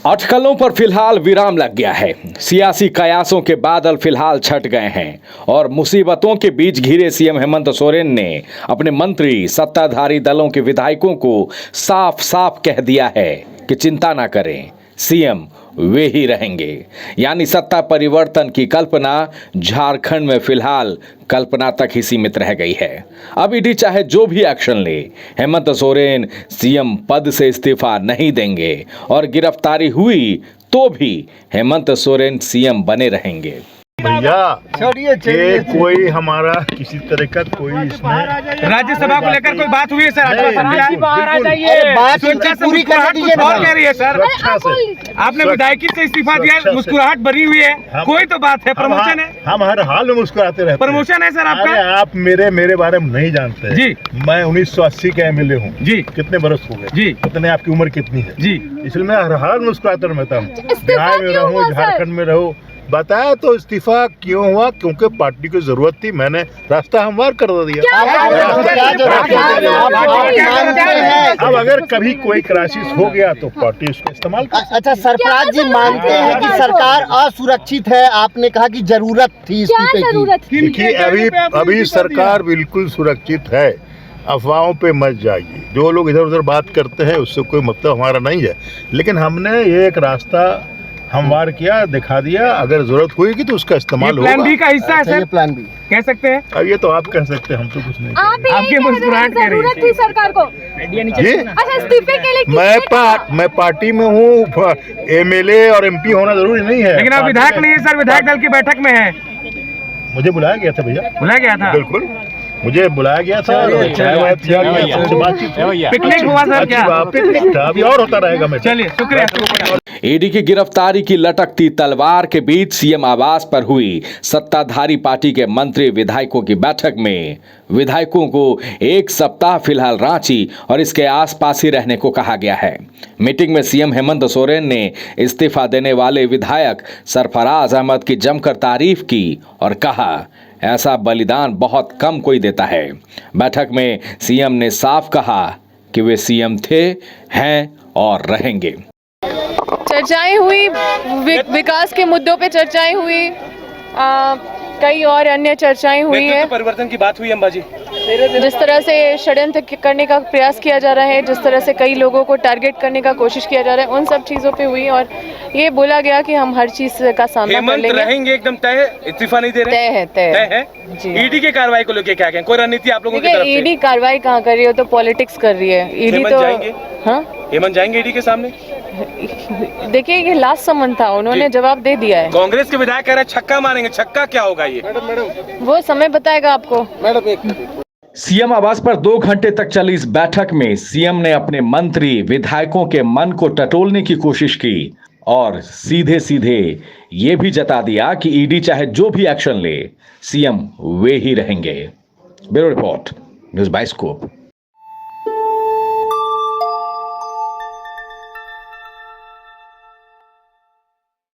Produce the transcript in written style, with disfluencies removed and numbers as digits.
अटकलों पर फिलहाल विराम लग गया है। सियासी कयासों के बादल फिलहाल छट गए हैं और मुसीबतों के बीच घिरे सीएम हेमंत सोरेन ने अपने मंत्री, सत्ताधारी दलों के विधायकों को साफ साफ कह दिया है कि चिंता ना करें, सीएम वे ही रहेंगे। यानी सत्ता परिवर्तन की कल्पना झारखंड में फिलहाल कल्पना तक ही सीमित रह गई है। अब ईडी चाहे जो भी एक्शन ले, हेमंत सोरेन सीएम पद से इस्तीफा नहीं देंगे और गिरफ्तारी हुई तो भी हेमंत सोरेन सीएम बने रहेंगे। भैया ये कोई हमारा किसी तरह का कोई इसमें राज्यसभा को लेकर कोई बात हुई है सर? बाहर आ जाइए, बात पूरी कर कह रही है सर। अच्छा से आपने विधायकी से इस्तीफा दिया, मुस्कुराहट बनी हुई है, कोई तो बात है, प्रमोशन है। हम हर हाल में मुस्कुराते रहते हैं। प्रमोशन है सर आपका? आप मेरे बारे में नहीं जानते जी। मैं 1980 का एमएलए हूँ जी। कितने बरस हो गए जी? कितने आपकी उम्र कितनी है जी? इसलिए मैं हर हाल मुस्कुराता रहता हूँ। बिहार में रहूँ, झारखंड में रहूँ। बताया तो इस्तीफा क्यों हुआ? क्योंकि पार्टी को जरूरत थी, मैंने रास्ता हमवार कर दिया। अब अगर कभी कोई क्राइसिस हो गया तो पार्टी उसको इस्तेमाल कर। अच्छा, सरफराज जी मानते हैं कि सरकार असुरक्षित है, आपने कहा कि जरूरत थी इस्तीफे की। देखिए अभी सरकार बिल्कुल सुरक्षित है, अफवाहों पे मत जाइए। जो लोग इधर उधर बात करते हैं उससे कोई मतलब हमारा नहीं है, लेकिन हमने ये एक रास्ता हमवार किया, दिखा दिया। अगर जरूरत होगी तो उसका इस्तेमाल होगा। प्लान बी का हिस्सा है सर, प्लान बी कह सकते हैं। अब ये तो आप कह सकते हैं, हम तो कुछ नहीं आपकी मुस्कुराहट कह रही जरूरत थी सरकार को। जी, अच्छा, इस्तीफे के लिए मैं पार्टी में हूँ। एमएलए और एमपी होना जरूरी नहीं है, लेकिन आप विधायक नहीं है सर, विधायक दल की बैठक में है। मुझे बुलाया गया था भैया, बुलाया गया था? बिल्कुल मुझे बुलाया गया था। पिकनिक हुआ सर क्या? पिकनिक था, अभी और होता रहेगा। मैं चलिए, शुक्रिया। ईडी की गिरफ्तारी की लटकती तलवार के बीच सीएम आवास पर हुई सत्ताधारी पार्टी के मंत्री विधायकों की बैठक में विधायकों को एक सप्ताह फिलहाल रांची और इसके आसपास ही रहने को कहा गया है। मीटिंग में सीएम हेमंत सोरेन ने इस्तीफा देने वाले विधायक सरफराज अहमद की जमकर तारीफ की और कहा, ऐसा बलिदान बहुत कम कोई देता है। बैठक में सीएम ने साफ कहा कि वे सीएम थे, हैं और रहेंगे। चर्चाएं हुई, विकास के मुद्दों पे चर्चाएं हुई, कई और अन्य चर्चाएं हुई है। परिवर्तन की बात हुई अंबाजी, जिस तरह से षड्यंत्र करने का प्रयास किया जा रहा है, जिस तरह से कई लोगों को टारगेट करने का कोशिश किया जा रहा है, उन सब चीजों पे हुई और ये बोला गया कि हम हर चीज का सामना कर लेंगे। रहेंगे एकदम तय, इस्तीफा नहीं दे रहे? तय है जी। ईडी की कार्रवाई को लेकर क्या कहें? कोई रणनीति आप लोगों की तरफ से? ईडी कार्रवाई कहाँ कर रही है? तो पॉलिटिक्स कर रही है ईडी। तो हाँ, हेमंत जाएंगे ईडी के सामने? देखिए, ये लास्ट समन था, उन्होंने जवाब दे दिया है। कांग्रेस के विधायक कह रहे हैं छक्का मारेंगे, छक्का क्या होगा ये? वो समय बताएगा आपको। सीएम आवास पर 2 घंटे तक चली इस बैठक में सीएम ने अपने मंत्री विधायकों के मन को टटोलने की कोशिश की और सीधे सीधे ये भी जता दिया कि ईडी चाहे जो भी एक्शन ले, सीएम वे ही रहेंगे। Bureau report, news bioscope.